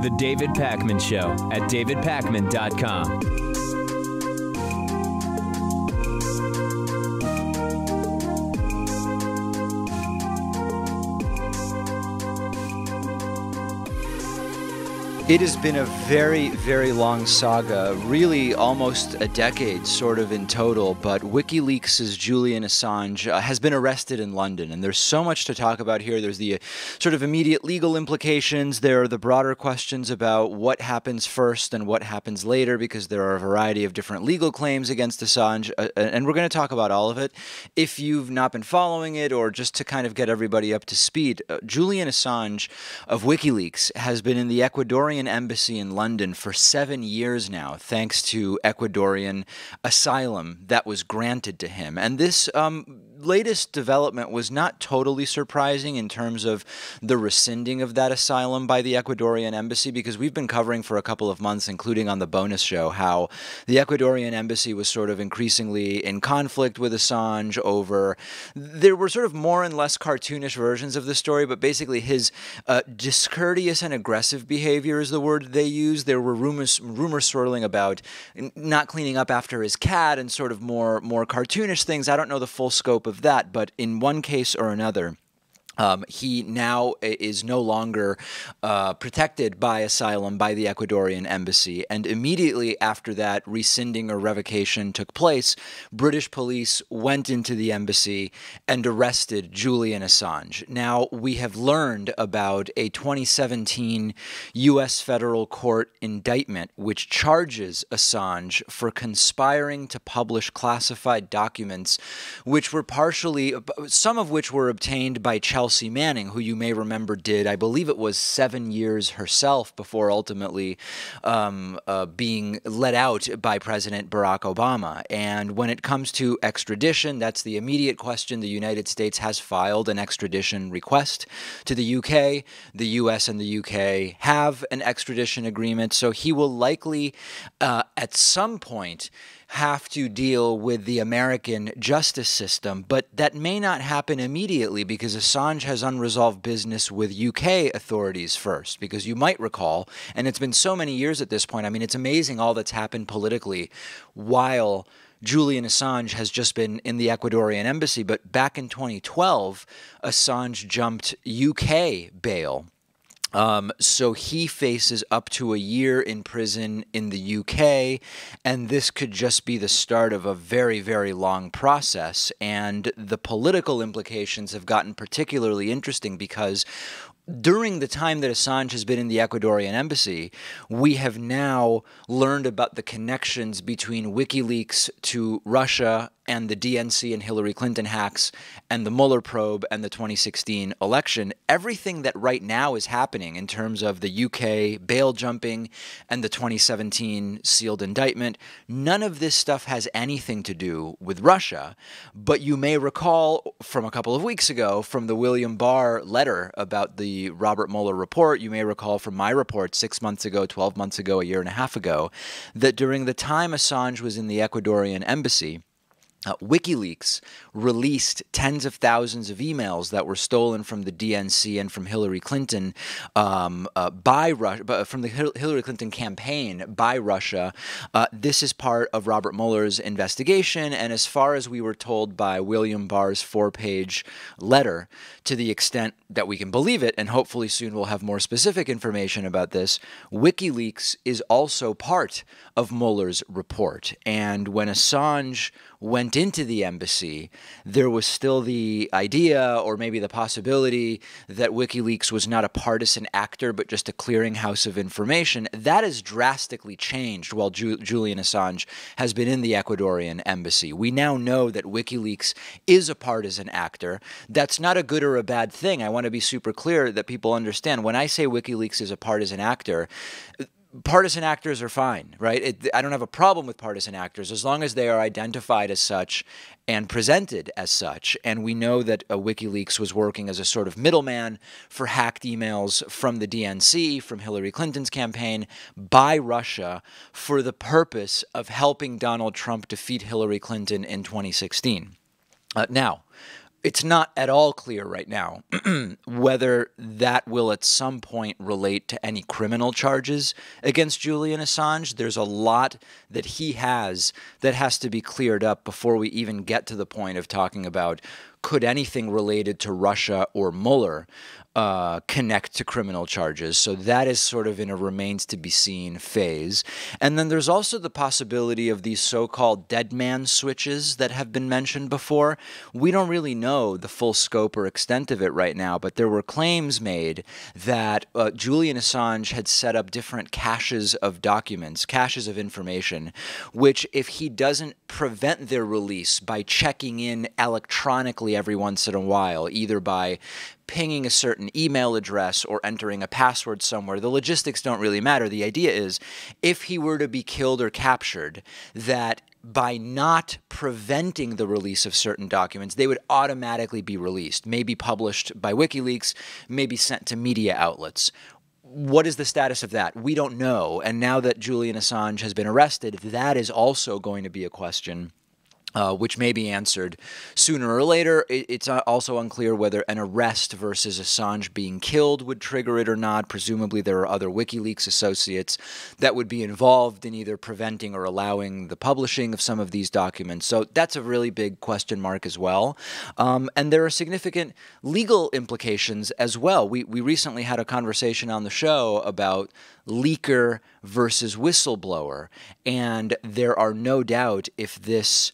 The David Pakman Show at davidpakman.com. It has been a very, very long saga, really almost a decade sort of in total, but WikiLeaks' Julian Assange has been arrested in London, and there's so much to talk about here. There's the sort of immediate legal implications. There are the broader questions about what happens first and what happens later, because there are a variety of different legal claims against Assange, and we're going to talk about all of it. If you've not been following it, or just to kind of get everybody up to speed, Julian Assange of WikiLeaks has been in the Ecuadorian embassy in London for 7 years now, thanks to Ecuadorian asylum that was granted to him. And this latest development was not totally surprising in terms of the rescinding of that asylum by the Ecuadorian embassy, because we've been covering for a couple of months, including on the bonus show, how the Ecuadorian embassy was sort of increasingly in conflict with Assange over, there were sort of more and less cartoonish versions of the story, but basically his discourteous and aggressive behavior is the word they used. There were rumors swirling about not cleaning up after his cat and sort of more cartoonish things. I don't know the full scope of that, but in one case or another, he now is no longer protected by asylum by the Ecuadorian embassy. And immediately after that rescinding or revocation took place, British police went into the embassy and arrested Julian Assange. Now, we have learned about a 2017 U.S. federal court indictment which charges Assange for conspiring to publish classified documents, which were some of which were obtained by Chelsea Manning, who you may remember did, I believe it was 7 years herself before ultimately being let out by President Barack Obama. And when it comes to extradition, that's the immediate question. The United States has filed an extradition request to the UK. The US and the UK have an extradition agreement, so he will likely at some point have to deal with the American justice system, but that may not happen immediately because Assange has unresolved business with UK authorities first, because you might recall, and it's been so many years at this point, I mean, it's amazing all that's happened politically while Julian Assange has just been in the Ecuadorian embassy, but back in 2012, Assange jumped UK bail. So he faces up to a year in prison in the UK, and this could just be the start of a very, very long process. And the political implications have gotten particularly interesting because during the time that Assange has been in the Ecuadorian embassy, we have now learned about the connections between WikiLeaks to Russia and the DNC and Hillary Clinton hacks and the Mueller probe and the 2016 election. Everything that right now is happening in terms of the UK bail jumping and the 2017 sealed indictment, none of this stuff has anything to do with Russia. But you may recall from a couple of weeks ago from the William Barr letter about the Robert Mueller report, you may recall from my report 6 months ago, 12 months ago, a year and a half ago, that during the time Assange was in the Ecuadorian embassy, WikiLeaks released tens of thousands of emails that were stolen from the DNC and from Hillary Clinton by Russia, from the Hillary Clinton campaign by Russia. This is part of Robert Mueller's investigation, and as far as we were told by William Barr's 4-page letter, to the extent that we can believe it, and hopefully soon we'll have more specific information about this, WikiLeaks is also part of Mueller's report. And when Assange went into the embassy, there was still the idea, or maybe the possibility, that WikiLeaks was not a partisan actor, but just a clearinghouse of information. That has drastically changed while Julian Assange has been in the Ecuadorian embassy. We now know that WikiLeaks is a partisan actor. That's not a good or a bad thing. I want to be super clear that people understand. When I say WikiLeaks is a partisan actor, partisan actors are fine, right? I don't have a problem with partisan actors as long as they are identified as such and presented as such. And we know that WikiLeaks was working as a sort of middleman for hacked emails from the DNC, from Hillary Clinton's campaign, by Russia for the purpose of helping Donald Trump defeat Hillary Clinton in 2016. Now, it's not at all clear right now whether that will at some point relate to any criminal charges against Julian Assange. There's a lot that he has that has to be cleared up before we even get to the point of talking about could anything related to Russia or Mueller connect to criminal charges. So that is sort of in a remains to be seen phase. And then there's also the possibility of these so-called dead man switches that have been mentioned before. We don't really know the full scope or extent of it right now, but there were claims made that Julian Assange had set up different caches of documents, caches of information, which if he doesn't prevent their release by checking in electronically every once in a while, either by pinging a certain email address or entering a password somewhere. The logistics don't really matter. The idea is if he were to be killed or captured, that by not preventing the release of certain documents, they would automatically be released, maybe published by WikiLeaks, maybe sent to media outlets. What is the status of that? We don't know. And now that Julian Assange has been arrested, that is also going to be a question which may be answered sooner or later. It's also unclear whether an arrest versus Assange being killed would trigger it or not. Presumably there are other WikiLeaks associates that would be involved in either preventing or allowing the publishing of some of these documents. So that's a really big question mark as well. And there are significant legal implications as well. We recently had a conversation on the show about leaker versus whistleblower, and there are no doubt if this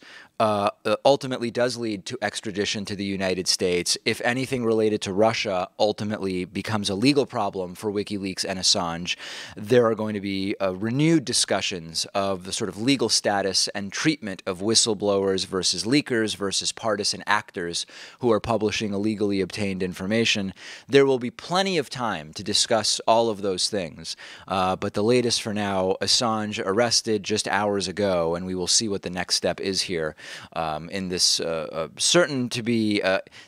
ultimately does lead to extradition to the United States, if anything related to Russia ultimately becomes a legal problem for WikiLeaks and Assange, there are going to be renewed discussions of the sort of legal status and treatment of whistleblowers versus leakers versus partisan actors who are publishing illegally obtained information. There will be plenty of time to discuss all of those things, but the latest for now, Assange arrested just hours ago, and we will see what the next step is here. In this certain to be,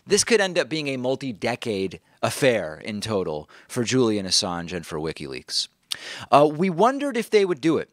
this could end up being a multi-decade affair in total for Julian Assange and for WikiLeaks. We wondered if they would do it.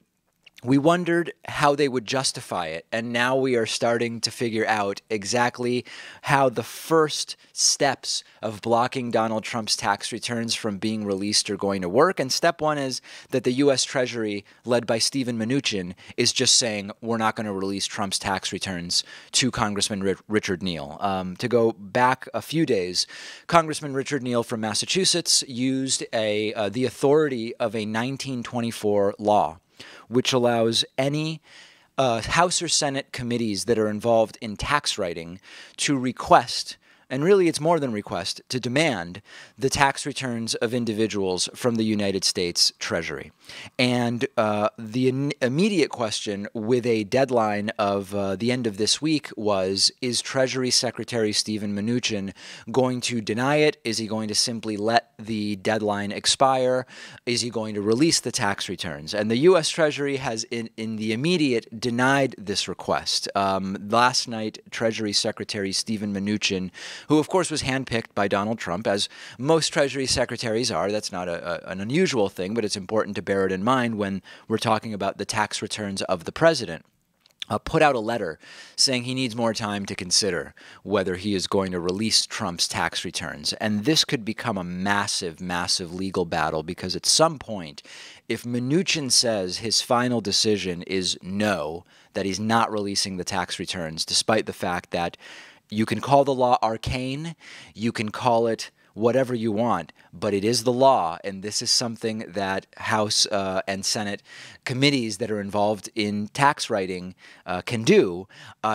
We wondered how they would justify it, and now we are starting to figure out exactly how the first steps of blocking Donald Trump's tax returns from being released are going to work. And step one is that the U.S. Treasury, led by Steven Mnuchin, is just saying we're not going to release Trump's tax returns to Congressman Richard Neal. To go back a few days, Congressman Richard Neal from Massachusetts used the authority of a 1924 law, which allows any House or Senate committees that are involved in tax writing to request, and really it's more than request, to demand the tax returns of individuals from the United States Treasury. And the immediate question with a deadline of the end of this week was, is Treasury Secretary Steven Mnuchin going to deny it? Is he going to simply let the deadline expire? Is he going to release the tax returns? And the U.S. Treasury has in the immediate denied this request. Last night, Treasury Secretary Steven Mnuchin, who of course was handpicked by Donald Trump, as most Treasury secretaries are. That's not an unusual thing, but it's important to bear it in mind when we're talking about the tax returns of the president. Put out a letter saying he needs more time to consider whether he is going to release Trump's tax returns. And this could become a massive, massive legal battle, because at some point, if Mnuchin says his final decision is no, that he's not releasing the tax returns, despite the fact that you can call the law arcane, you can call it whatever you want, but it is the law, and this is something that House and Senate committees that are involved in tax writing can do.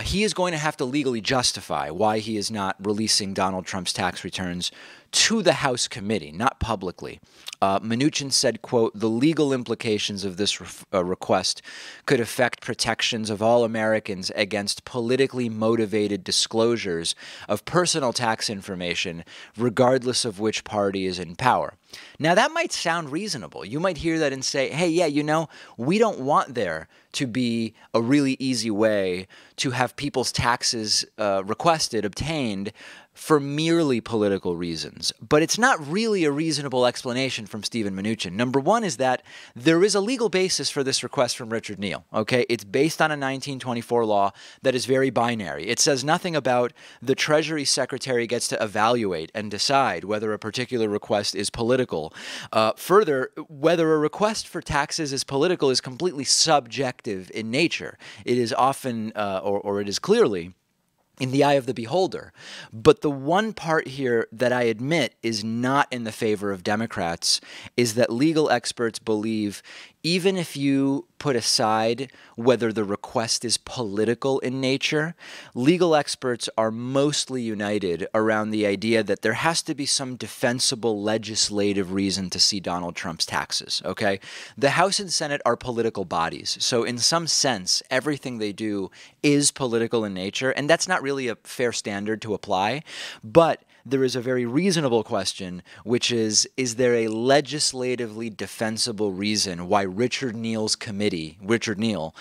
He is going to have to legally justify why he is not releasing Donald Trump's tax returns to the House committee, not publicly. Mnuchin said, quote, "The legal implications of this request could affect protections of all Americans against politically motivated disclosures of personal tax information, regardless of which party is in power." Now, that might sound reasonable. You might hear that and say, hey, yeah, you know, we don't want there to be a really easy way to have people's taxes requested, obtained for merely political reasons. But it's not really a reasonable explanation from Steven Mnuchin. Number one is that there is a legal basis for this request from Richard Neal, okay? It's based on a 1924 law that is very binary. It says nothing about the Treasury Secretary gets to evaluate and decide whether a particular request is political. Further, whether a request for taxes is political is completely subjective in nature. It is often, or it is clearly, in the eye of the beholder. But the one part here that I admit is not in the favor of Democrats is that legal experts believe even if you put aside whether the request is political in nature, legal experts are mostly united around the idea that there has to be some defensible legislative reason to see Donald Trump's taxes, okay? The House and Senate are political bodies, so in some sense, everything they do is political in nature, and that's not really a fair standard to apply, but there is a very reasonable question, which is there a legislatively defensible reason why Richard Neal's committee, Richard Neal,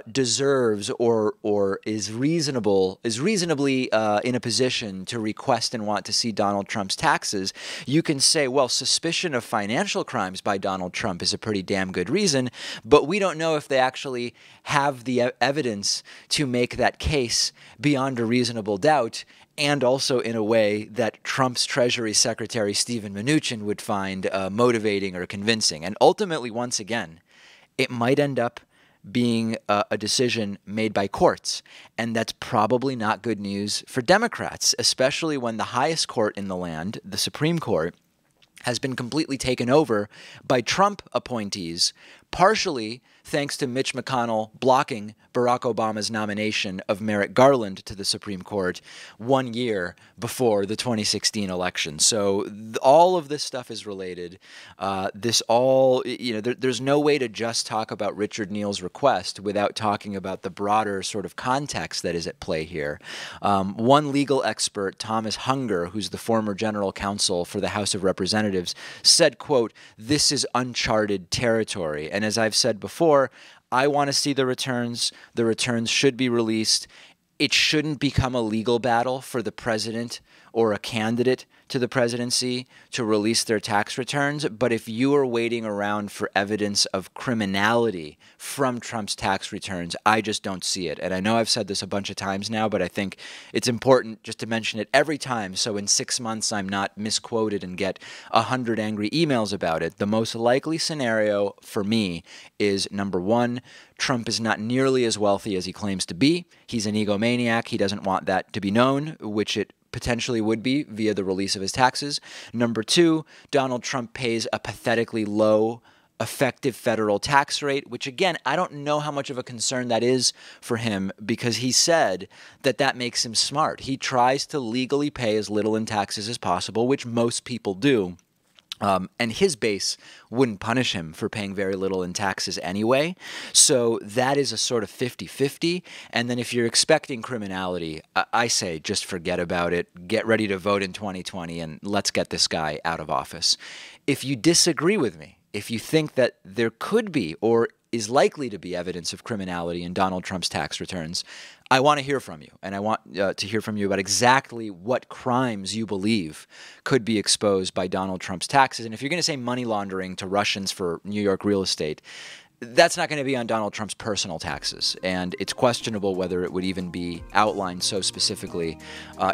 deserves or is reasonably in a position to request and want to see Donald Trump's taxes? You can say, well, suspicion of financial crimes by Donald Trump is a pretty damn good reason, but we don't know if they actually have the evidence to make that case beyond a reasonable doubt, and also in a way that Trump's Treasury Secretary Steven Mnuchin would find motivating or convincing. And ultimately, once again, it might end up being a decision made by courts, and that's probably not good news for Democrats, especially when the highest court in the land, the Supreme Court, has been completely taken over by Trump appointees, partially thanks to Mitch McConnell blocking Barack Obama's nomination of Merrick Garland to the Supreme Court 1 year before the 2016 election. So all of this stuff is related. There's no way to just talk about Richard Neal's request without talking about the broader sort of context that is at play here. One legal expert, Thomas Hunger, who's the former general counsel for the House of Representatives, said, quote, "This is uncharted territory." And as I've said before, I want to see the returns. The returns should be released. It shouldn't become a legal battle for the president or a candidate to the presidency to release their tax returns. But if you are waiting around for evidence of criminality from Trump's tax returns, I just don't see it. And I know I've said this a bunch of times now, but I think it's important just to mention it every time, so in 6 months I'm not misquoted and get 100 angry emails about it. The most likely scenario for me is, number one, Trump is not nearly as wealthy as he claims to be. He's an egomaniac. He doesn't want that to be known, which it potentially would be via the release of his taxes. Number two, Donald Trump pays a pathetically low effective federal tax rate, which again, I don't know how much of a concern that is for him, because he said that that makes him smart. He tries to legally pay as little in taxes as possible, which most people do. And his base wouldn't punish him for paying very little in taxes anyway. So that is a sort of 50-50. And then if you're expecting criminality, I say just forget about it. Get ready to vote in 2020 and let's get this guy out of office. If you disagree with me, if you think that there could be or is likely to be evidence of criminality in Donald Trump's tax returns, I want to hear from you, and I want to hear from you about exactly what crimes you believe could be exposed by Donald Trump's taxes. And if you're going to say money laundering to Russians for New York real estate, that's not going to be on Donald Trump's personal taxes, and it's questionable whether it would even be outlined so specifically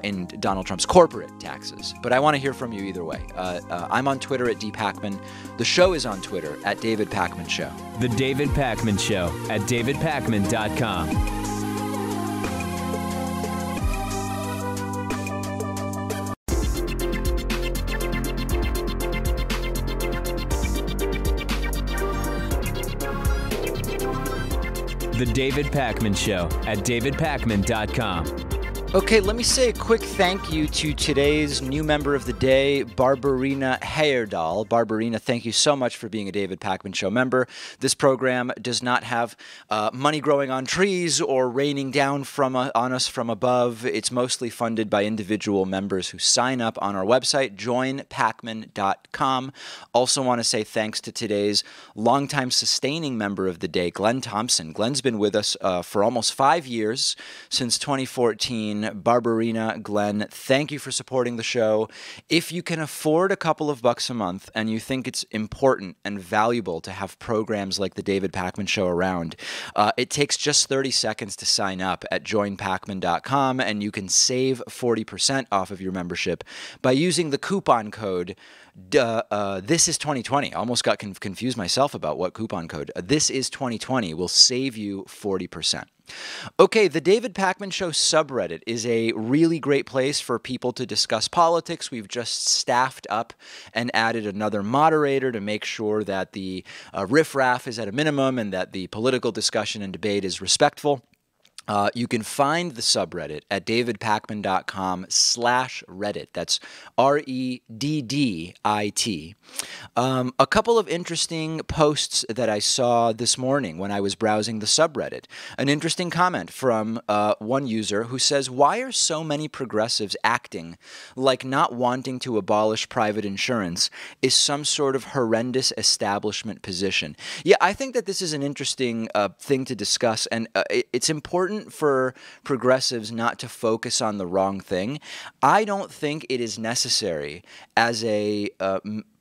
in Donald Trump's corporate taxes. But I want to hear from you either way. I'm on Twitter at dpacman. The show is on Twitter at David Pakman Show. The David Pakman Show at davidpakman.com. The David Pakman Show at davidpakman.com. Okay, let me say a quick thank you to today's new member of the day, Barbarina Heyerdahl. Barbarina, thank you so much for being a David Pakman Show member. This program does not have money growing on trees or raining down on us from above. It's mostly funded by individual members who sign up on our website, joinpakman.com. Also want to say thanks to today's longtime sustaining member of the day, Glenn Thompson. Glenn's been with us for almost 5 years, since 2014. John, Barbarina, Glenn, thank you for supporting the show. If you can afford a couple of bucks a month and you think it's important and valuable to have programs like the David Pakman Show around, it takes just 30 seconds to sign up at joinpakman.com, and you can save 40% off of your membership by using the coupon code this is 2020. I almost got confused myself about what coupon code. This is 2020 will save you 40%. Okay, the David Pakman Show subreddit is a really great place for people to discuss politics. We've just staffed up and added another moderator to make sure that the riffraff is at a minimum and that the political discussion and debate is respectful. You can find the subreddit at davidpakman.com/reddit. That's REDDIT. A couple of interesting posts that I saw this morning when I was browsing the subreddit. An interesting comment from one user who says, "Why are so many progressives acting like not wanting to abolish private insurance is some sort of horrendous establishment position?" Yeah, I think that this is an interesting thing to discuss, and it's important for progressives not to focus on the wrong thing. I don't think it is necessary as a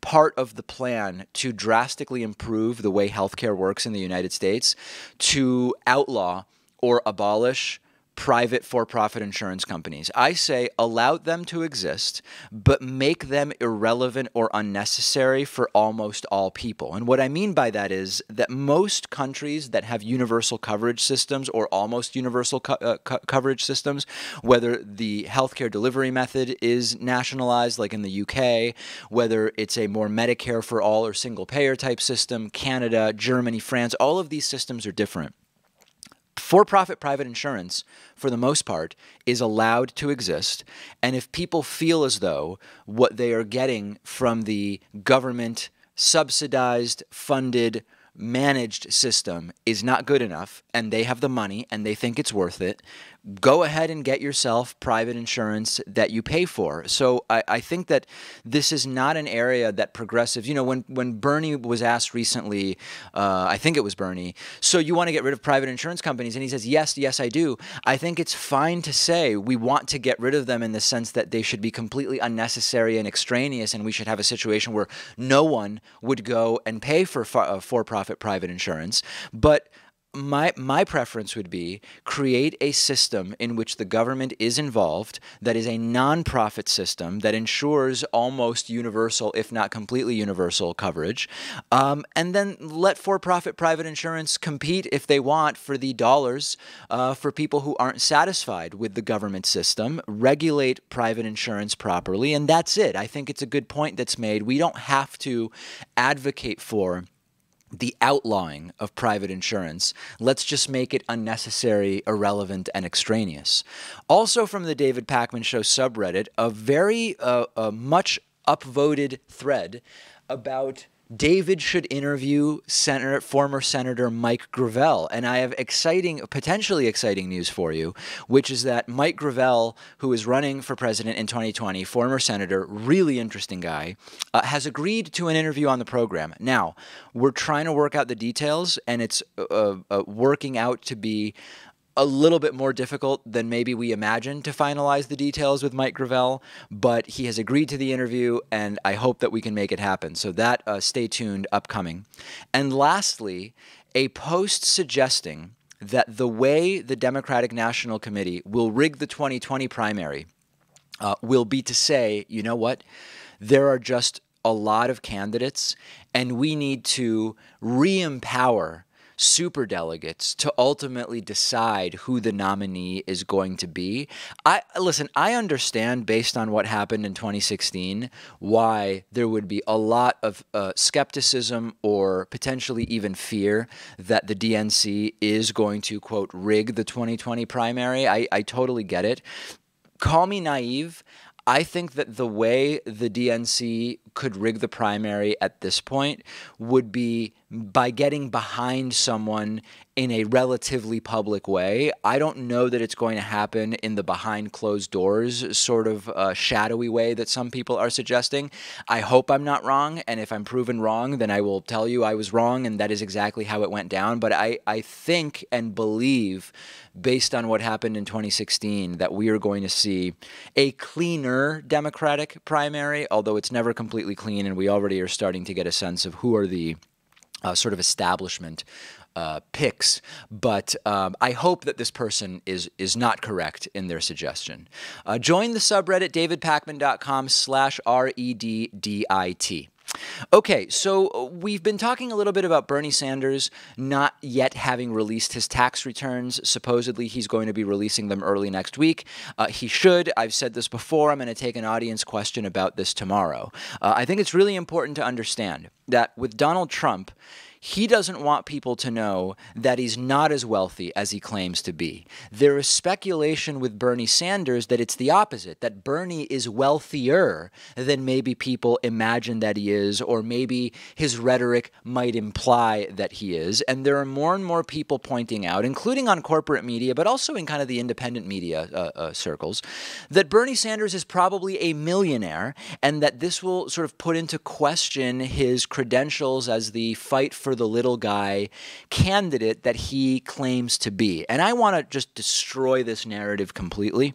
part of the plan to drastically improve the way healthcare works in the United States to outlaw or abolish private for-profit insurance companies. I say allow them to exist, but make them irrelevant or unnecessary for almost all people. And what I mean by that is that most countries that have universal coverage systems or almost universal coverage systems, whether the healthcare delivery method is nationalized like in the UK, whether it's a more Medicare for all or single payer type system, Canada, Germany, France, all of these systems are different. For-profit private insurance, for the most part, is allowed to exist, and if people feel as though what they are getting from the government subsidized, funded, managed system is not good enough, and they have the money and they think it's worth it, go ahead and get yourself private insurance that you pay for. So I think that this is not an area that progressives, you know, when Bernie was asked recently, I think it was Bernie, so you want to get rid of private insurance companies? And he says, yes, I do. I think it's fine to say we want to get rid of them in the sense that they should be completely unnecessary and extraneous, and we should have a situation where no one would go and pay for for-profit private insurance. But my preference would be create a system in which the government is involved that is a nonprofit system that ensures almost universal, if not completely universal, coverage, and then let for-profit private insurance compete if they want for the dollars for people who aren't satisfied with the government system, regulate private insurance properly, and that's it. I think it's a good point that's made. We don't have to advocate for the outlawing of private insurance. Let's just make it unnecessary, irrelevant, and extraneous. Also from the David Pakman Show subreddit, a very much upvoted thread about David should interview former Senator Mike Gravel. And I have potentially exciting news for you, which is that Mike Gravel, who is running for president in 2020, former senator, really interesting guy, has agreed to an interview on the program. Now, we're trying to work out the details, and it's working out to be a little bit more difficult than maybe we imagined to finalize the details with Mike Gravel, but he has agreed to the interview, and I hope that we can make it happen. So that, stay tuned, upcoming. And lastly, a post suggesting that the way the Democratic National Committee will rig the 2020 primary will be to say, you know what, there are just a lot of candidates, and we need to re-empower superdelegates to ultimately decide who the nominee is going to be. Listen, I understand based on what happened in 2016 why there would be a lot of skepticism or potentially even fear that the DNC is going to, quote, rig the 2020 primary. I totally get it. Call me naive. I think that the way the DNC could rig the primary at this point would be by getting behind someone in a relatively public way. I don't know that it's going to happen in the behind closed doors sort of shadowy way that some people are suggesting. I hope I'm not wrong, and if I'm proven wrong, then I will tell you I was wrong, and that is exactly how it went down. But I think and believe, based on what happened in 2016, that we are going to see a cleaner Democratic primary, although it's never completely clean, and we already are starting to get a sense of who are the sort of establishment picks, but I hope that this person is not correct in their suggestion. Join the subreddit davidpakman.com/REDDIT. Okay, so we've been talking a little bit about Bernie Sanders not yet having released his tax returns. Supposedly, he's going to be releasing them early next week. He should. I've said this before. I'm going to take an audience question about this tomorrow. I think it's really important to understand that with Donald Trump, he doesn't want people to know that he's not as wealthy as he claims to be. There is speculation with Bernie Sanders that it's the opposite, that Bernie is wealthier than maybe people imagine that he is, or maybe his rhetoric might imply that he is. And there are more and more people pointing out, including on corporate media, but also in kind of the independent media circles, that Bernie Sanders is probably a millionaire, and that this will sort of put into question his credentials as the fight for the little guy candidate that he claims to be. And I want to just destroy this narrative completely.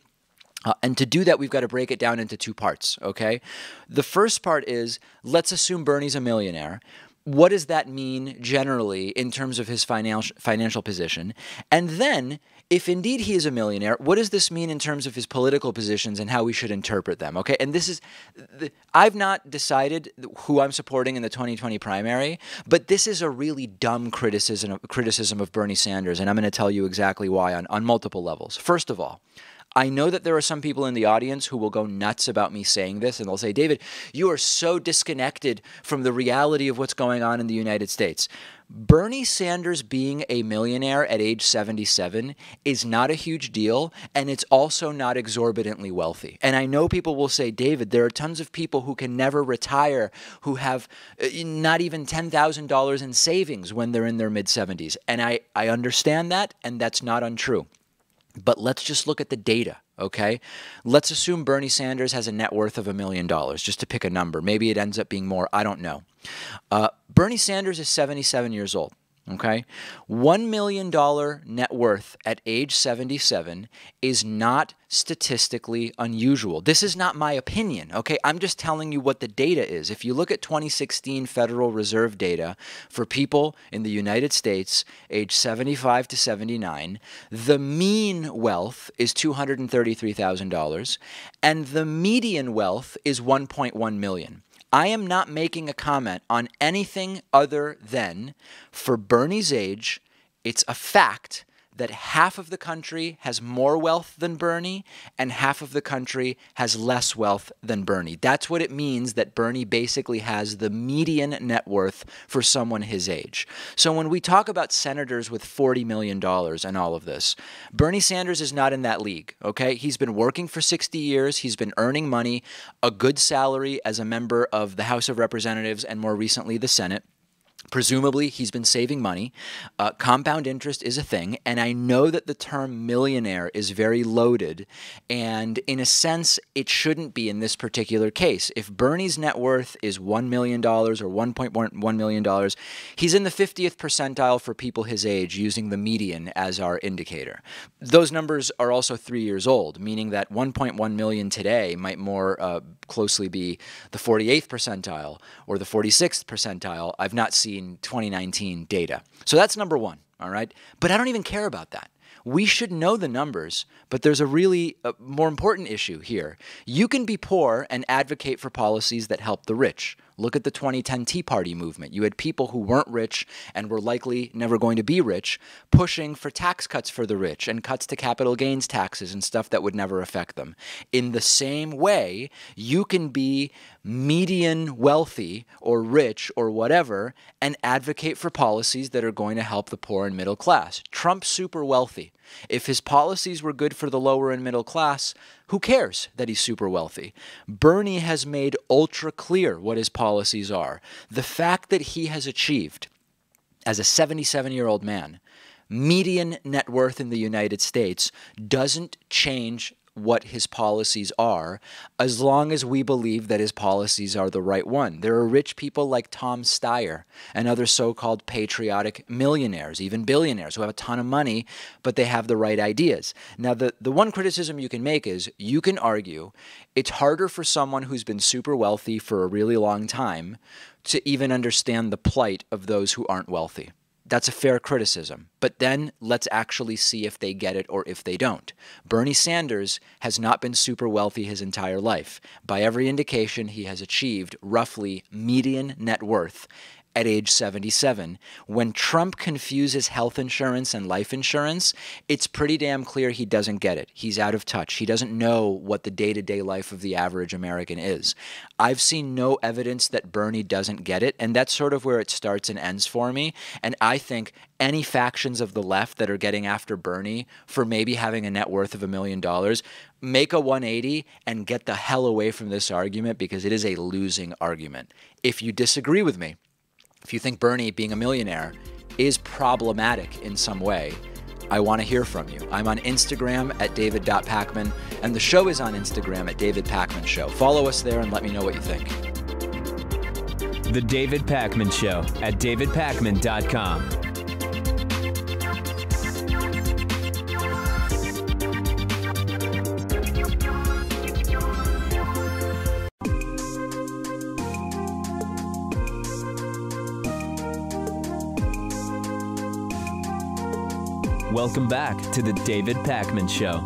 And to do that, we've got to break it down into two parts, okay? The first part is, let's assume Bernie's a millionaire. What does that mean generally in terms of his financial position? And then, if indeed he is a millionaire, what does this mean in terms of his political positions and how we should interpret them? Okay, and this is, I've not decided who I'm supporting in the 2020 primary, but this is a really dumb criticism of Bernie Sanders, and I'm going to tell you exactly why on multiple levels. First of all, I know that there are some people in the audience who will go nuts about me saying this, and they'll say, David, you are so disconnected from the reality of what's going on in the United States. Bernie Sanders being a millionaire at age 77 is not a huge deal, and it's also not exorbitantly wealthy. And I know people will say, David, there are tons of people who can never retire who have not even $10,000 in savings when they're in their mid-70s. And I understand that, and that's not untrue. But let's just look at the data, okay? Let's assume Bernie Sanders has a net worth of $1 million, just to pick a number. Maybe it ends up being more. I don't know. Bernie Sanders is 77 years old, okay? $1 million net worth at age 77 is not statistically unusual. This is not my opinion, okay? I'm just telling you what the data is. If you look at 2016 Federal Reserve data for people in the United States age 75 to 79, the mean wealth is $233,000 and the median wealth is $1.1 million. I am not making a comment on anything other than, for Bernie's age, it's a fact that half of the country has more wealth than Bernie and half of the country has less wealth than Bernie. That's what it means that Bernie basically has the median net worth for someone his age. So when we talk about senators with $40 million and all of this, Bernie Sanders is not in that league, okay? He's been working for 60 years. He's been earning money, a good salary as a member of the House of Representatives and more recently the Senate. Presumably, he's been saving money. Compound interest is a thing, and I know that the term millionaire is very loaded, and in a sense, it shouldn't be in this particular case. If Bernie's net worth is $1 million or $1.1 million, he's in the 50th percentile for people his age, using the median as our indicator. Those numbers are also 3 years old, meaning that 1.1 million today might more closely be the 48th percentile or the 46th percentile. I've not seen 2019 data. So that's number one, all right? But I don't even care about that. We should know the numbers, but there's a really more important issue here. You can be poor and advocate for policies that help the rich. Look at the 2010 Tea Party movement. You had people who weren't rich and were likely never going to be rich pushing for tax cuts for the rich and cuts to capital gains taxes and stuff that would never affect them. In the same way, you can be median wealthy or rich or whatever and advocate for policies that are going to help the poor and middle class. Trump's super wealthy. If his policies were good for the lower and middle class, who cares that he's super wealthy? Bernie has made ultra clear what his policies are. The fact that he has achieved as a 77-year-old man, median net worth in the United States doesn't change what his policies are, as long as we believe that his policies are the right one. There are rich people like Tom Steyer and other so-called patriotic millionaires, even billionaires, who have a ton of money, but they have the right ideas. Now, the one criticism you can make is you can argue it's harder for someone who's been super wealthy for a really long time to even understand the plight of those who aren't wealthy. That's a fair criticism. But then let's actually see if they get it or if they don't. Bernie Sanders has not been super wealthy his entire life. By every indication, he has achieved roughly median net worth at age 77. When Trump confuses health insurance and life insurance, it's pretty damn clear he doesn't get it. He's out of touch. He doesn't know what the day-to-day life of the average American is. I've seen no evidence that Bernie doesn't get it, and that's sort of where it starts and ends for me. And I think any factions of the left that are getting after Bernie for maybe having a net worth of $1 million, make a 180 and get the hell away from this argument, because it is a losing argument. If you disagree with me, if you think Bernie being a millionaire is problematic in some way, I want to hear from you. I'm on Instagram at david.pacman, and the show is on Instagram at David Pacman Show. Follow us there and let me know what you think. The David Pacman Show at davidpacman.com. Welcome back to the David Pacman Show.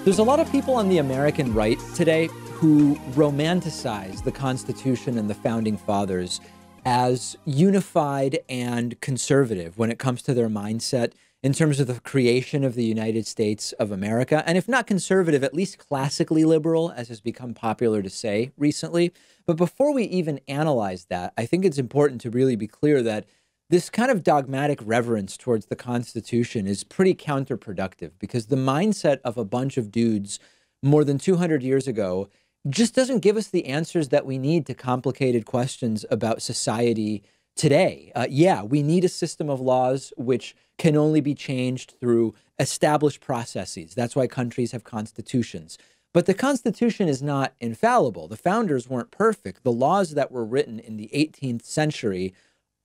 There's a lot of people on the American right today who romanticize the Constitution and the Founding Fathers as unified and conservative when it comes to their mindset in terms of the creation of the United States of America. And if not conservative, at least classically liberal, as has become popular to say recently. But before we even analyze that, I think it's important to really be clear that this kind of dogmatic reverence towards the Constitution is pretty counterproductive, because the mindset of a bunch of dudes more than 200 years ago just doesn't give us the answers that we need to complicated questions about society today. Yeah, we need a system of laws which can only be changed through established processes. That's why countries have constitutions. But the Constitution is not infallible. The founders weren't perfect. The laws that were written in the 18th century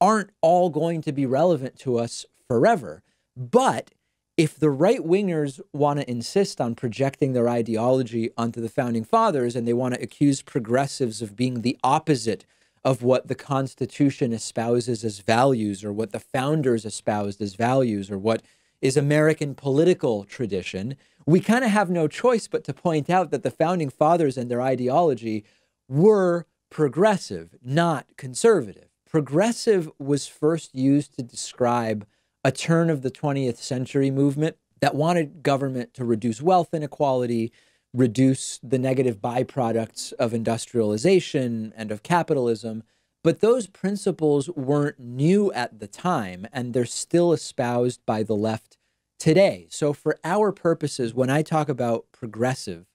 aren't all going to be relevant to us forever. But if the right-wingers want to insist on projecting their ideology onto the Founding Fathers, and they want to accuse progressives of being the opposite of what the Constitution espouses as values, or what the founders espoused as values, or what is American political tradition, we kind of have no choice but to point out that the Founding Fathers and their ideology were progressive, not conservative. Progressive was first used to describe a turn of the 20th century movement that wanted government to reduce wealth inequality, reduce the negative byproducts of industrialization and of capitalism. But those principles weren't new at the time, and they're still espoused by the left today. So for our purposes, when I talk about progressive,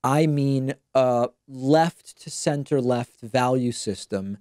I mean a left to center left value system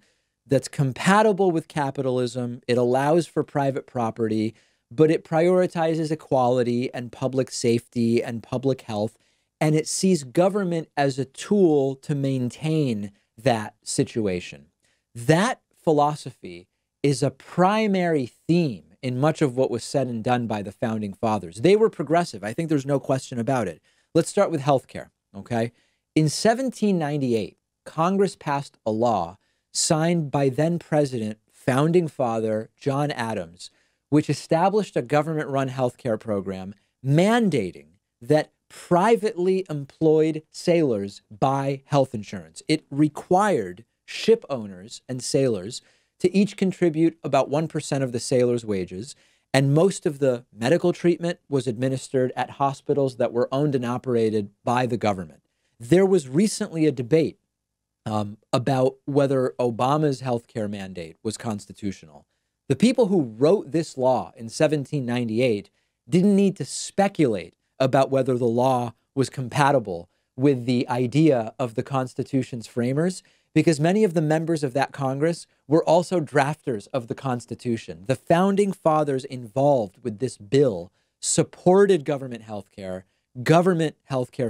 that's compatible with capitalism. It allows for private property, but it prioritizes equality and public safety and public health. And it sees government as a tool to maintain that situation. That philosophy is a primary theme in much of what was said and done by the Founding Fathers. They were progressive. I think there's no question about it. Let's start with healthcare, okay? In 1798, Congress passed a law signed by then President, Founding Father John Adams, which established a government-run healthcare program mandating that privately employed sailors buy health insurance. It required ship owners and sailors to each contribute about 1% of the sailors' wages, and most of the medical treatment was administered at hospitals that were owned and operated by the government. There was recently a debate about whether Obama's healthcare mandate was constitutional. The people who wrote this law in 1798 didn't need to speculate about whether the law was compatible with the idea of the Constitution's framers, because many of the members of that Congress were also drafters of the Constitution. The founding fathers involved with this bill supported government health care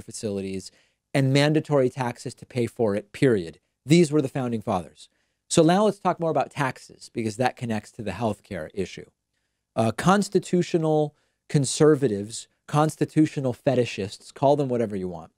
facilities, and mandatory taxes to pay for it, period. These were the founding fathers. So now let's talk more about taxes, because that connects to the healthcare issue. Constitutional conservatives, constitutional fetishists, call them whatever you want.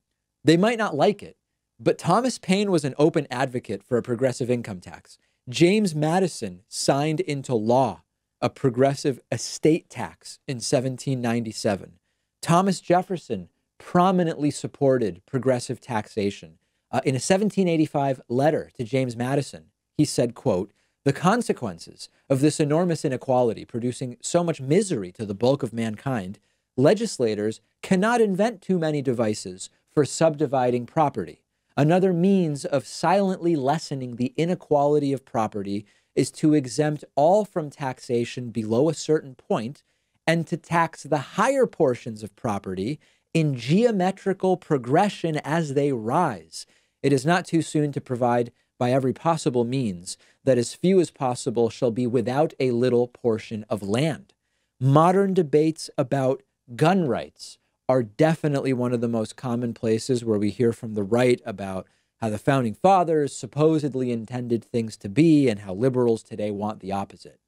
They might not like it, but Thomas Paine was an open advocate for a progressive income tax. James Madison signed into law a progressive estate tax in 1797. Thomas Jefferson prominently supported progressive taxation. In a 1785 letter to James Madison, he said, quote, "The consequences of this enormous inequality producing so much misery to the bulk of mankind, legislators cannot invent too many devices for subdividing property. Another means of silently lessening the inequality of property is to exempt all from taxation below a certain point and to tax the higher portions of property in geometrical progression as they rise. It is not too soon to provide by every possible means that as few as possible shall be without a little portion of land." Modern debates about gun rights are definitely one of the most common places where we hear from the right about how the founding fathers supposedly intended things to be and how liberals today want the opposite.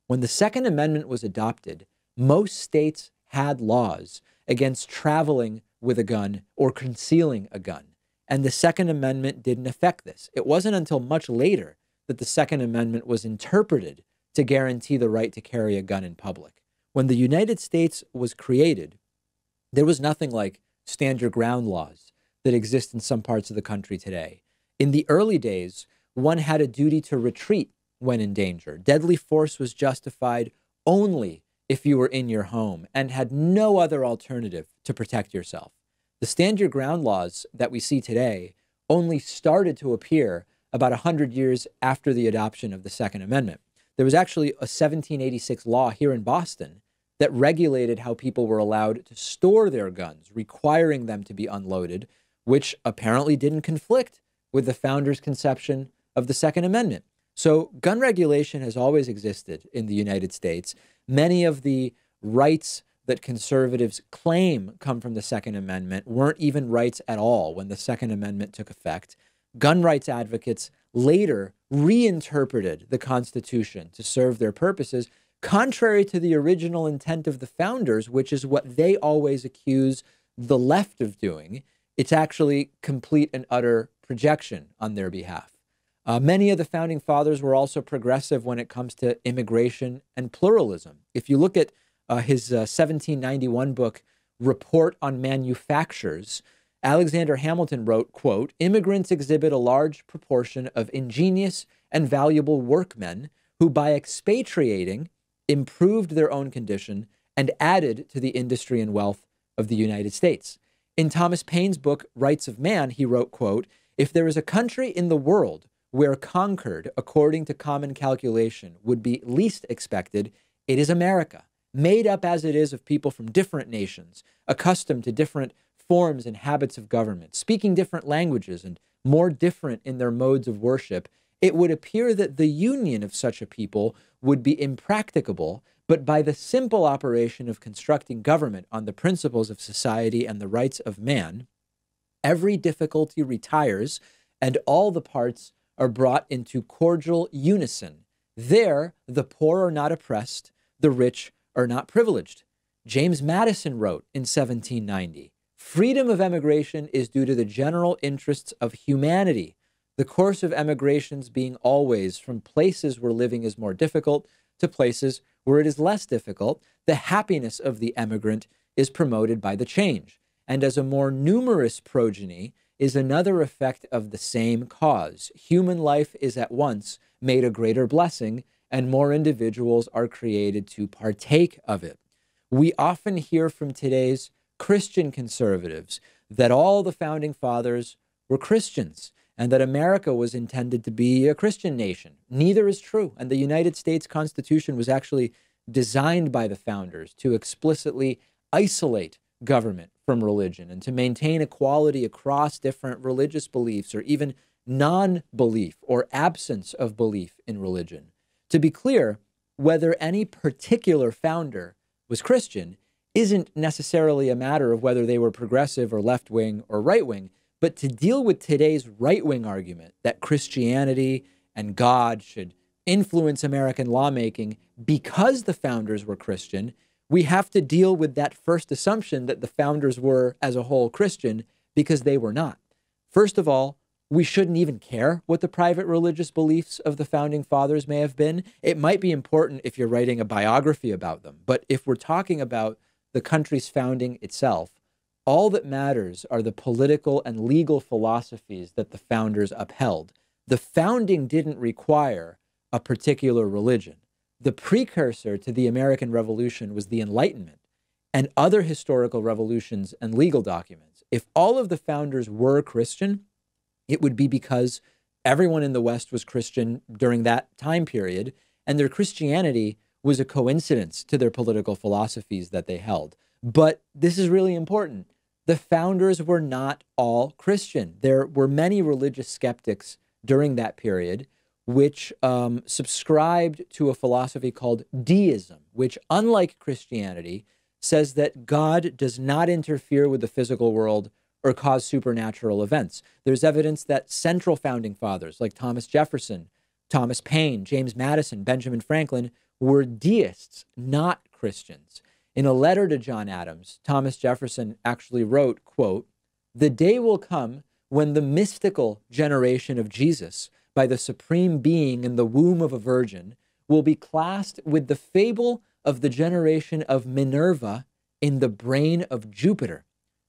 When the Second Amendment was adopted, most states had laws against traveling with a gun or concealing a gun. And the Second Amendment didn't affect this. It wasn't until much later that the Second Amendment was interpreted to guarantee the right to carry a gun in public. When the United States was created, there was nothing like stand your ground laws that exist in some parts of the country today. In the early days, one had a duty to retreat when in danger. Deadly force was justified only if you were in your home and had no other alternative to protect yourself. The stand your ground laws that we see today only started to appear about 100 years after the adoption of the Second Amendment. There was actually a 1786 law here in Boston that regulated how people were allowed to store their guns, requiring them to be unloaded, which apparently didn't conflict with the founders' conception of the Second Amendment. So gun regulation has always existed in the United States. Many of the rights that conservatives claim come from the Second Amendment weren't even rights at all when the Second Amendment took effect. Gun rights advocates later reinterpreted the Constitution to serve their purposes, contrary to the original intent of the founders, which is what they always accuse the left of doing. It's actually complete and utter projection on their behalf. Many of the founding fathers were also progressive when it comes to immigration and pluralism. If you look at his 1791 book, Report on Manufactures, Alexander Hamilton wrote, quote, "Immigrants exhibit a large proportion of ingenious and valuable workmen who by expatriating improved their own condition and added to the industry and wealth of the United States." In Thomas Paine's book, Rights of Man, he wrote, quote, "If there is a country in the world where concord, according to common calculation, would be least expected, it is America, made up as it is of people from different nations, accustomed to different forms and habits of government, speaking different languages and more different in their modes of worship. It would appear that the union of such a people would be impracticable, but by the simple operation of constructing government on the principles of society and the rights of man, every difficulty retires and all the parts are brought into cordial unison. There, the poor are not oppressed, the rich are not privileged." James Madison wrote in 1790, "Freedom of emigration is due to the general interests of humanity, the course of emigrations being always from places where living is more difficult to places where it is less difficult. The happiness of the emigrant is promoted by the change, and as a more numerous progeny is another effect of the same cause. Human life is at once made a greater blessing, and more individuals are created to partake of it." We often hear from today's Christian conservatives that all the founding fathers were Christians and that America was intended to be a Christian nation. Neither is true. And the United States Constitution was actually designed by the founders to explicitly isolate government from religion and to maintain equality across different religious beliefs or even non-belief or absence of belief in religion. To be clear, whether any particular founder was Christian isn't necessarily a matter of whether they were progressive or left-wing or right-wing, but to deal with today's right-wing argument that Christianity and God should influence American lawmaking because the founders were Christian, we have to deal with that first assumption that the founders were, as a whole, Christian, because they were not. First of all, we shouldn't even care what the private religious beliefs of the founding fathers may have been. It might be important if you're writing a biography about them, but if we're talking about the country's founding itself, all that matters are the political and legal philosophies that the founders upheld. The founding didn't require a particular religion. The precursor to the American Revolution was the Enlightenment and other historical revolutions and legal documents. If all of the founders were Christian, it would be because everyone in the West was Christian during that time period, and their Christianity was a coincidence to their political philosophies that they held. But this is really important. The founders were not all Christian. There were many religious skeptics during that period which subscribed to a philosophy called deism, which, unlike Christianity, says that God does not interfere with the physical world or cause supernatural events. There's evidence that central founding fathers like Thomas Jefferson, Thomas Paine, James Madison, Benjamin Franklin were deists, not Christians. In a letter to John Adams, Thomas Jefferson actually wrote, quote, "The day will come when the mystical generation of Jesus, by the supreme being in the womb of a virgin, will be classed with the fable of the generation of Minerva in the brain of Jupiter.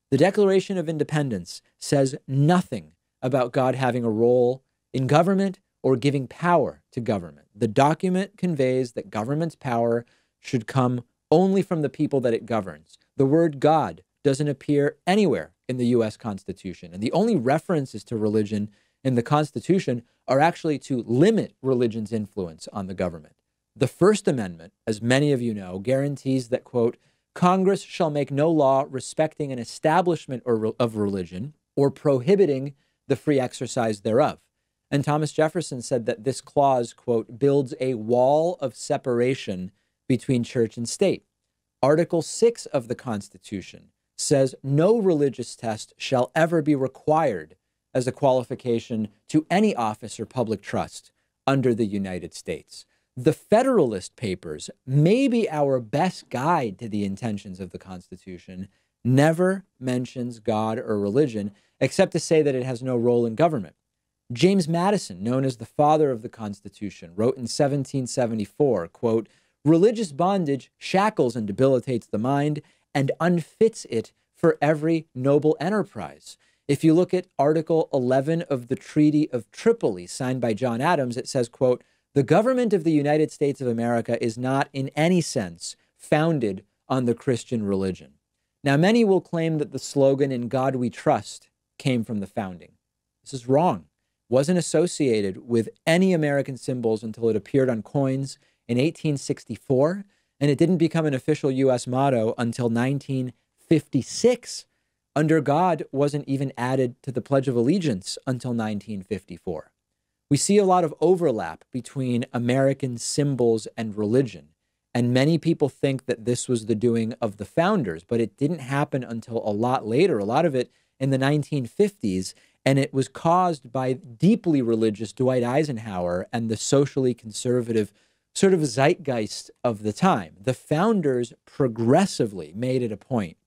The Declaration of Independence says nothing about God having a role in government or giving power to government. The document conveys that government's power should come only from the people that it governs. The word God doesn't appear anywhere in the U.S. Constitution, and the only references to religion in the Constitution are actually to limit religion's influence on the government. The First Amendment, as many of you know, guarantees that, quote, Congress shall make no law respecting an establishment of religion or prohibiting the free exercise thereof. And Thomas Jefferson said that this clause, quote, builds a wall of separation between church and state. Article 6 of the Constitution says no religious test shall ever be required as a qualification to any office or public trust under the United States. The Federalist Papers, maybe our best guide to the intentions of the Constitution, never mentions God or religion, except to say that it has no role in government. James Madison, known as the father of the Constitution, wrote in 1774, quote, religious bondage shackles and debilitates the mind and unfits it for every noble enterprise. If you look at Article 11 of the Treaty of Tripoli, signed by John Adams, it says, quote, the government of the United States of America is not in any sense founded on the Christian religion. Now, many will claim that the slogan, "In God We Trust," came from the founding. This is wrong. It wasn't associated with any American symbols until it appeared on coins in 1864, and it didn't become an official U.S. motto until 1956. Under God wasn't even added to the Pledge of Allegiance until 1954. We see a lot of overlap between American symbols and religion, and many people think that this was the doing of the founders, but it didn't happen until a lot later, a lot of it in the 1950s, and it was caused by deeply religious Dwight Eisenhower and the socially conservative sort of zeitgeist of the time. The founders progressively made it a point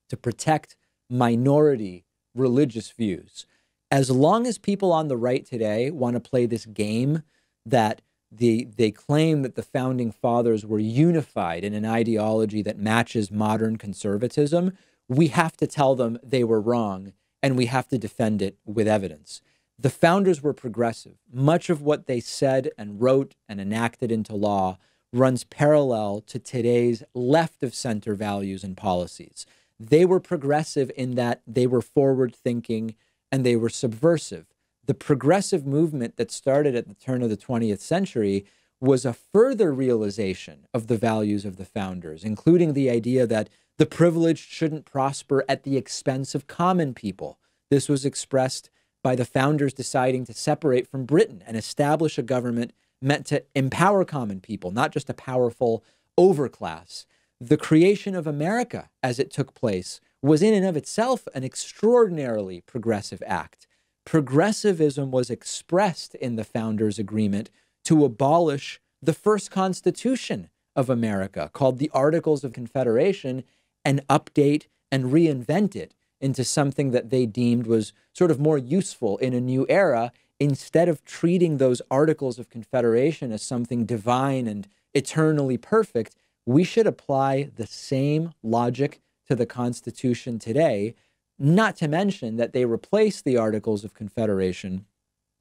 to protect minority religious views. As long as people on the right today want to play this game that they claim that the founding fathers were unified in an ideology that matches modern conservatism, we have to tell them they were wrong, and we have to defend it with evidence. The founders were progressive. Much of what they said and wrote and enacted into law runs parallel to today's left-of-center values and policies. They were progressive in that they were forward-thinking and they were subversive. The progressive movement that started at the turn of the 20th century was a further realization of the values of the founders, including the idea that The privileged shouldn't prosper at the expense of common people. This was expressed by the founders deciding to separate from Britain and establish a government meant to empower common people, not just a powerful overclass. The creation of America, as it took place, was in and of itself an extraordinarily progressive act. Progressivism was expressed in the founders' agreement to abolish the first Constitution of America, called the Articles of Confederation, and update and reinvent it into something that they deemed was sort of more useful in a new era, instead of treating those Articles of Confederation as something divine and eternally perfect. We should apply the same logic to the Constitution today, not to mention that they replaced the Articles of Confederation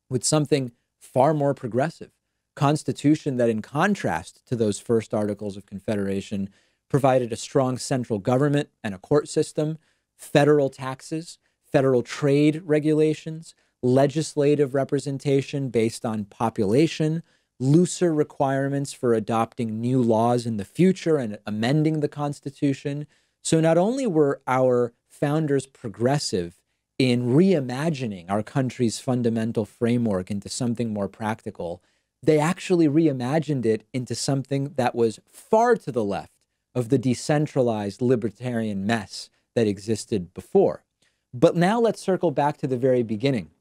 with something far more progressive. Constitution that, in contrast to those first Articles of Confederation, provided a strong central government and a court system, federal taxes, federal trade regulations, legislative representation based on population, looser requirements for adopting new laws in the future and amending the Constitution. So not only were our founders progressive in reimagining our country's fundamental framework into something more practical, they actually reimagined it into something that was far to the left of the decentralized libertarian mess that existed before. But now let's circle back to the very beginning.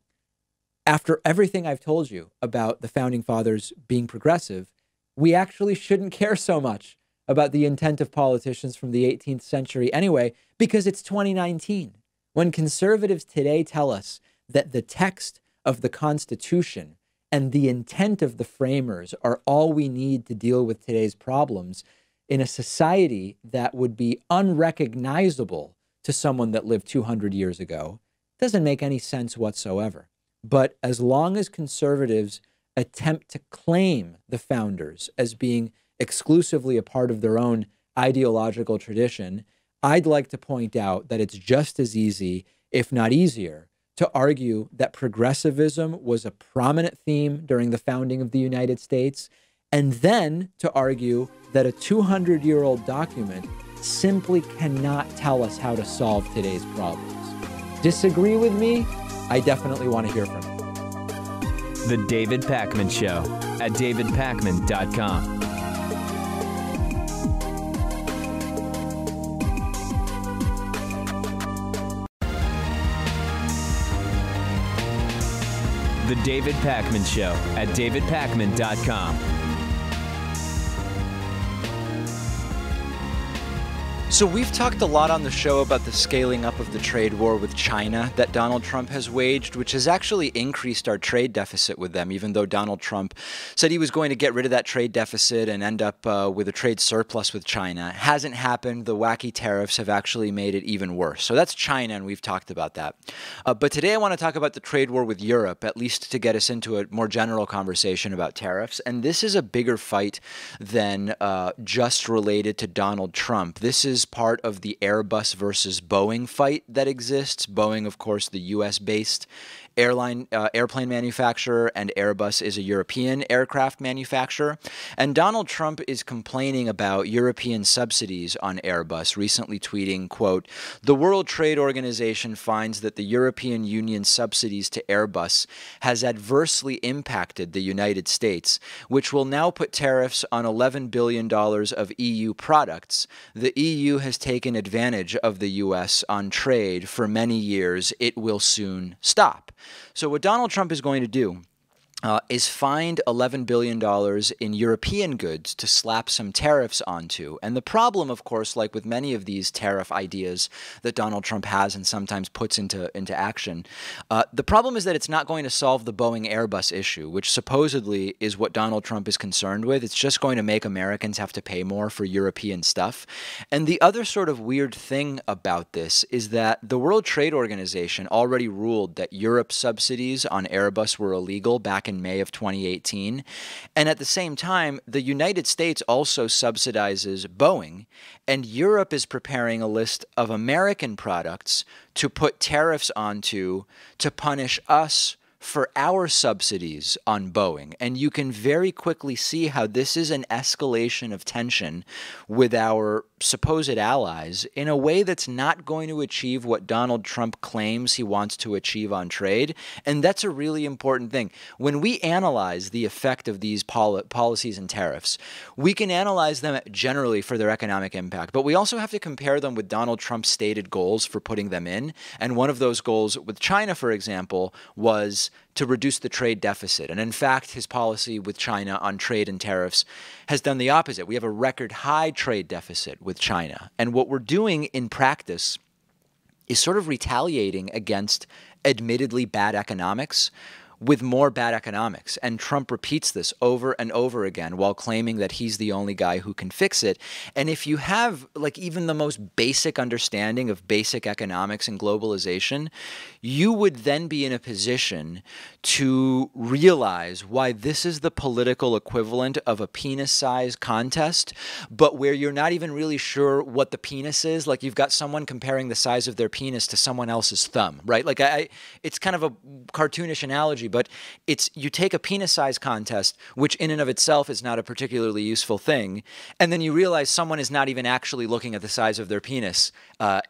After everything I've told you about the founding fathers being progressive, we actually shouldn't care so much about the intent of politicians from the 18th century anyway, because it's 2019. When conservatives today tell us that the text of the Constitution and the intent of the framers are all we need to deal with today's problems, in a society that would be unrecognizable to someone that lived 200 years ago, doesn't make any sense whatsoever. But as long as conservatives attempt to claim the founders as being exclusively a part of their own ideological tradition, I'd like to point out that it's just as easy, if not easier, to argue that progressivism was a prominent theme during the founding of the United States, and then to argue that a 200-year-old document simply cannot tell us how to solve today's problems. Disagree with me? I definitely want to hear from you. The David Pakman Show at davidpakman.com. The David Pakman Show at davidpakman.com. So we've talked a lot on the show about the scaling up of the trade war with China that Donald Trump has waged, which has actually increased our trade deficit with them, even though Donald Trump said he was going to get rid of that trade deficit and end up with a trade surplus with China. Hasn't happened. The wacky tariffs have actually made it even worse. So that's China, and we've talked about that. But today I want to talk about the trade war with Europe, at least to get us into a more general conversation about tariffs. And this is a bigger fight than just related to Donald Trump. This is part of the Airbus versus Boeing fight that exists. Boeing, of course, the US-based airplane manufacturer, and Airbus is a European aircraft manufacturer. And Donald Trump is complaining about European subsidies on Airbus, recently tweeting, quote, "The World Trade Organization finds that the European Union subsidies to Airbus has adversely impacted the United States, which will now put tariffs on $11 billion of EU products. The EU has taken advantage of the US on trade for many years. It will soon stop." So what Donald Trump is going to do is find $11 billion in European goods to slap some tariffs onto. And the problem, of course, like with many of these tariff ideas that Donald Trump has and sometimes puts into action, the problem is that it's not going to solve the Boeing Airbus issue, which supposedly is what Donald Trump is concerned with. It's just going to make Americans have to pay more for European stuff. And the other sort of weird thing about this is that the World Trade Organization already ruled that Europe's subsidies on Airbus were illegal back in May of 2018. And at the same time, the United States also subsidizes Boeing, and Europe is preparing a list of American products to put tariffs onto to punish us for our subsidies on Boeing. And you can very quickly see how this is an escalation of tension with our supposed allies in a way that's not going to achieve what Donald Trump claims he wants to achieve on trade. And that's a really important thing. When we analyze the effect of these policies and tariffs, we can analyze them generally for their economic impact, but we also have to compare them with Donald Trump's stated goals for putting them in. And one of those goals with China, for example, was to reduce the trade deficit. And in fact, his policy with China on trade and tariffs has done the opposite. We have a record high trade deficit with China. And what we're doing in practice is sort of retaliating against admittedly bad economics with more bad economics. And Trump repeats this over and over again while claiming that he's the only guy who can fix it. And if you have like even the most basic understanding of basic economics and globalization, you would then be in a position to realize why this is the political equivalent of a penis-sized contest, but where you're not even really sure what the penis is. Like you've got someone comparing the size of their penis to someone else's thumb, right? Like it's kind of a cartoonish analogy, but it's you take a penis-sized contest, which in and of itself is not a particularly useful thing, and then you realize someone is not even actually looking at the size of their penis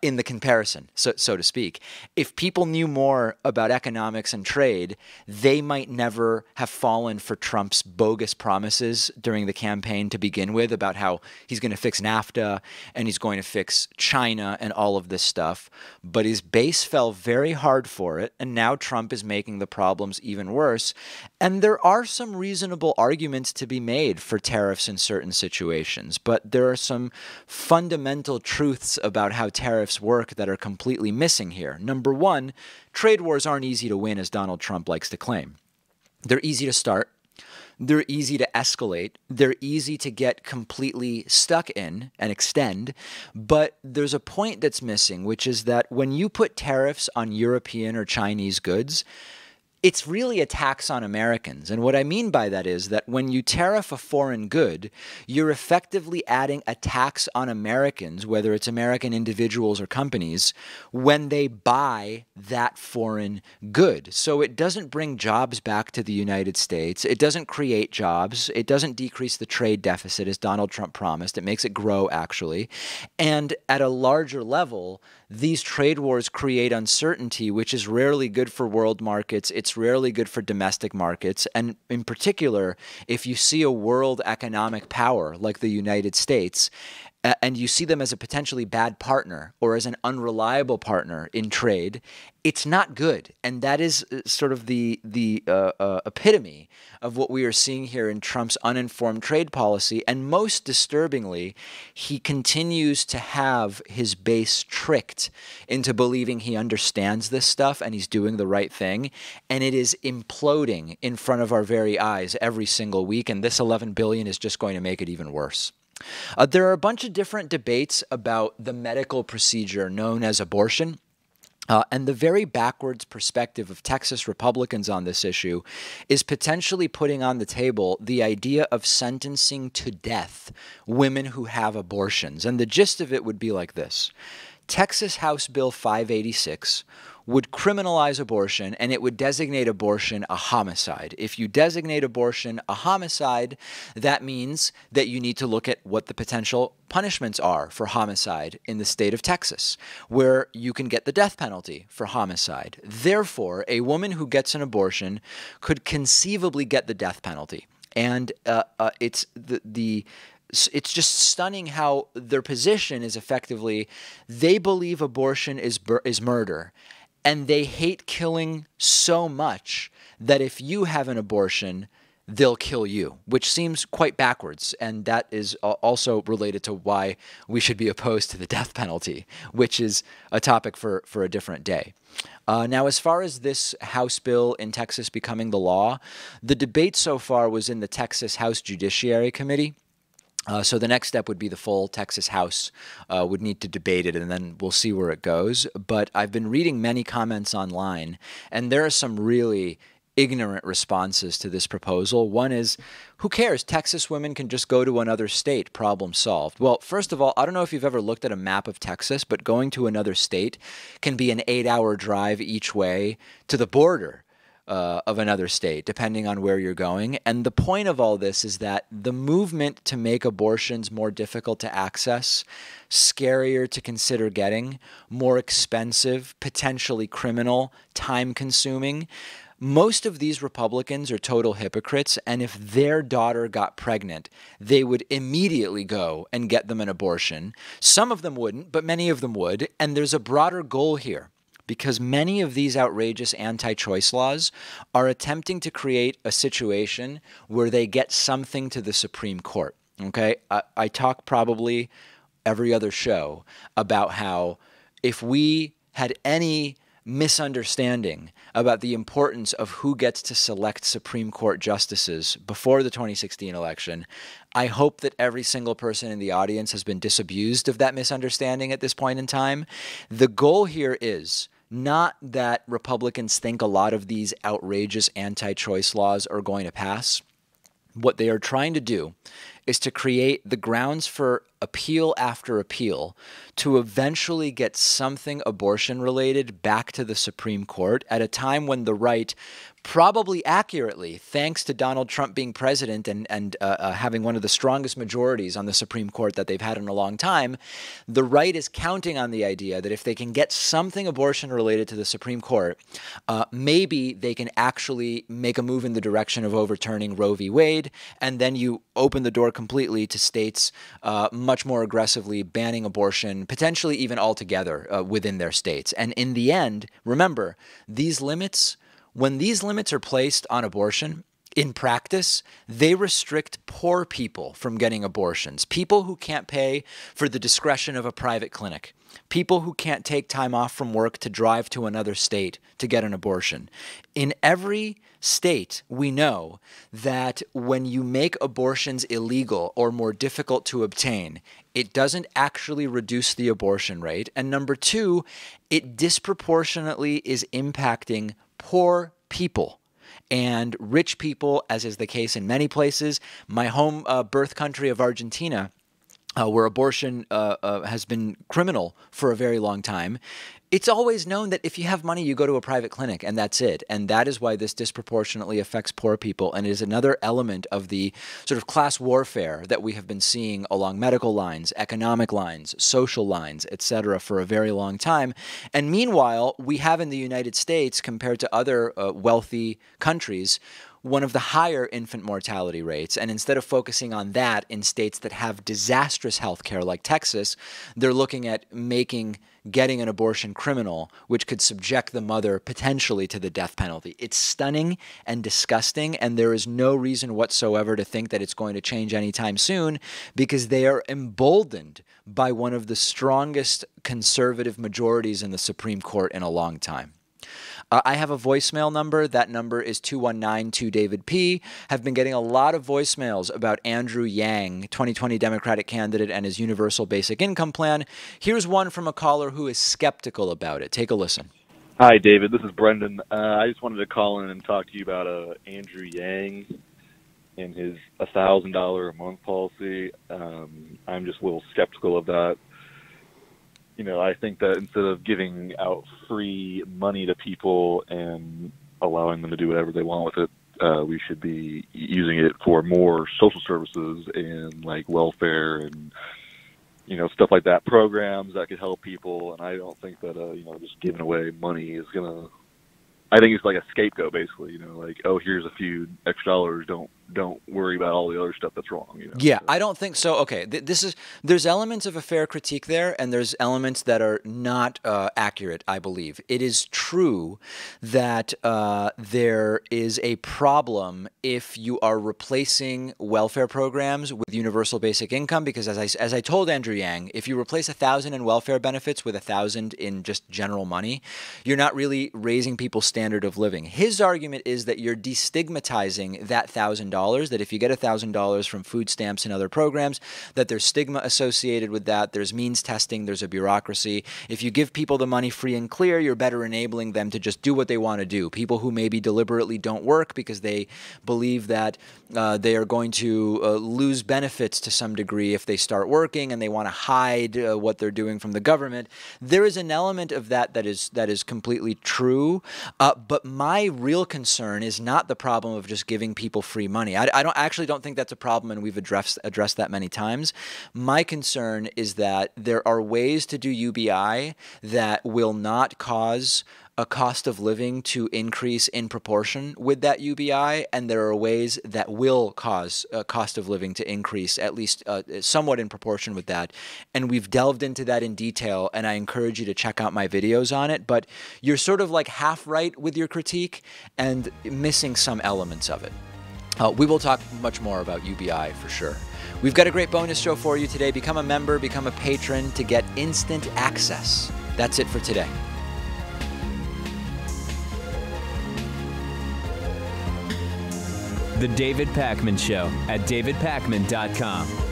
in the comparison, so to speak. If people knew more about economics and trade, they might never have fallen for Trump's bogus promises during the campaign to begin with about how he's going to fix NAFTA and he's going to fix China and all of this stuff. But his base fell very hard for it, and now Trump is making the problems even worse. And there are some reasonable arguments to be made for tariffs in certain situations, but there are some fundamental truths about how tariffs work that are completely missing here. Number one, trade wars aren't easy to win, as Donald Trump likes to claim. They're easy to start. They're easy to escalate. They're easy to get completely stuck in and extend. But there's a point that's missing, which is that when you put tariffs on European or Chinese goods, it's really a tax on Americans. And what I mean by that is that when you tariff a foreign good, you're effectively adding a tax on Americans, whether it's American individuals or companies, when they buy that foreign good. So it doesn't bring jobs back to the United States. It doesn't create jobs. It doesn't decrease the trade deficit, as Donald Trump promised. It makes it grow, actually. And at a larger level, these trade wars create uncertainty, which is rarely good for world markets. It's rarely good for domestic markets. And in particular, if you see a world economic power like the United States, and you see them as a potentially bad partner or as an unreliable partner in trade, it's not good. And that is sort of the epitome of what we are seeing here in Trump's uninformed trade policy. And most disturbingly, he continues to have his base tricked into believing he understands this stuff and he's doing the right thing. And it is imploding in front of our very eyes every single week. And this $11 billion is just going to make it even worse. There are a bunch of different debates about the medical procedure known as abortion. And the very backwards perspective of Texas Republicans on this issue is potentially putting on the table the idea of sentencing to death women who have abortions. And the gist of it would be like this. Texas House Bill 586 would criminalize abortion, and it would designate abortion a homicide. If you designate abortion a homicide, that means that you need to look at what the potential punishments are for homicide in the state of Texas, where you can get the death penalty for homicide. Therefore, a woman who gets an abortion could conceivably get the death penalty. And it's just stunning how their position is effectively they believe abortion is murder. And they hate killing so much that if you have an abortion, they'll kill you, which seems quite backwards. And that is also related to why we should be opposed to the death penalty, which is a topic for a different day. Now, as far as this House bill in Texas becoming the law, the debate so far was in the Texas House Judiciary Committee. So the next step would be the full Texas House would need to debate it, and then we'll see where it goes. But I've been reading many comments online, and there are some really ignorant responses to this proposal. One is, who cares? Texas women can just go to another state, problem solved. Well, first of all, I don't know if you've ever looked at a map of Texas, but going to another state can be an 8-hour drive each way to the border of another state, depending on where you're going. And the point of all this is that the movement to make abortions more difficult to access, scarier to consider getting, more expensive, potentially criminal, time-consuming. Most of these Republicans are total hypocrites, and if their daughter got pregnant, they would immediately go and get them an abortion. Some of them wouldn't, but many of them would, and there's a broader goal here. Because many of these outrageous anti-choice laws are attempting to create a situation where they get something to the Supreme Court. Okay, I talk probably every other show about how if we had any misunderstanding about the importance of who gets to select Supreme Court justices before the 2016 election, I hope that every single person in the audience has been disabused of that misunderstanding at this point in time. The goal here is not that Republicans think a lot of these outrageous anti-choice laws are going to pass. What they are trying to do is to create the grounds for appeal after appeal to eventually get something abortion-related back to the Supreme Court at a time when the right, probably accurately, thanks to Donald Trump being president and having one of the strongest majorities on the Supreme Court that they've had in a long time, the right is counting on the idea that if they can get something abortion-related to the Supreme Court, maybe they can actually make a move in the direction of overturning Roe v. Wade, and then you open the door completely to states much more aggressively banning abortion, potentially even altogether within their states. And in the end, remember, these limits, when these limits are placed on abortion, in practice, they restrict poor people from getting abortions, people who can't pay for the discretion of a private clinic, people who can't take time off from work to drive to another state to get an abortion. In every state, we know that when you make abortions illegal or more difficult to obtain, it doesn't actually reduce the abortion rate. And number two, it disproportionately is impacting poor people. And rich people, as is the case in many places. My home birth country of Argentina, where abortion has been criminal for a very long time, it's always known that if you have money, you go to a private clinic, and that's it. And that is why this disproportionately affects poor people, and is another element of the sort of class warfare that we have been seeing along medical lines, economic lines, social lines, etc., for a very long time. And meanwhile, we have in the United States, compared to other wealthy countries, one of the higher infant mortality rates. And instead of focusing on that in states that have disastrous health care like Texas, they're looking at getting an abortion criminal, which could subject the mother potentially to the death penalty. It's stunning and disgusting, and there is no reason whatsoever to think that it's going to change anytime soon, because they are emboldened by one of the strongest conservative majorities in the Supreme Court in a long time. I have a voicemail number. That number is 219-2-DAVID-P. Have been getting a lot of voicemails about Andrew Yang, 2020 Democratic candidate, and his universal basic income plan. Here's one from a caller who is skeptical about it. Take a listen. Hi, David. This is Brendan. I just wanted to call in and talk to you about Andrew Yang and his $1,000 a month policy. I'm just a little skeptical of that. You know, I think that instead of giving out free money to people and allowing them to do whatever they want with it, we should be using it for more social services and like welfare and, you know, stuff like that, programs that could help people. And I don't think that, you know, just giving away money is going to, I think it's like a scapegoat, basically, you know, like, oh, here's a few extra dollars. Don't worry about all the other stuff that's wrong. You know? Yeah, I don't think so. Okay, there's elements of a fair critique there, and there's elements that are not accurate, I believe. It is true that there is a problem if you are replacing welfare programs with universal basic income, because as I told Andrew Yang, if you replace 1,000 in welfare benefits with 1,000 in just general money, you're not really raising people's standard of living. His argument is that you're destigmatizing that $1,000, that if you get $1,000 from food stamps and other programs, that there's stigma associated with that, there's means testing, there's a bureaucracy. If you give people the money free and clear, you're better enabling them to just do what they want to do. People who maybe deliberately don't work because they believe that they are going to lose benefits to some degree if they start working, and they want to hide what they're doing from the government. There is an element of that is completely true, But my real concern is not the problem of just giving people free money. I don't think that's a problem, and we've addressed that many times. My concern is that there are ways to do UBI that will not cause a cost of living to increase in proportion with that UBI, and there are ways that will cause a cost of living to increase at least somewhat in proportion with that. And we've delved into that in detail, and I encourage you to check out my videos on it. But you're sort of like half right with your critique and missing some elements of it. We will talk much more about UBI for sure. We've got a great bonus show for you today. Become a member, become a patron to get instant access. That's it for today. The David Pakman Show at davidpakman.com.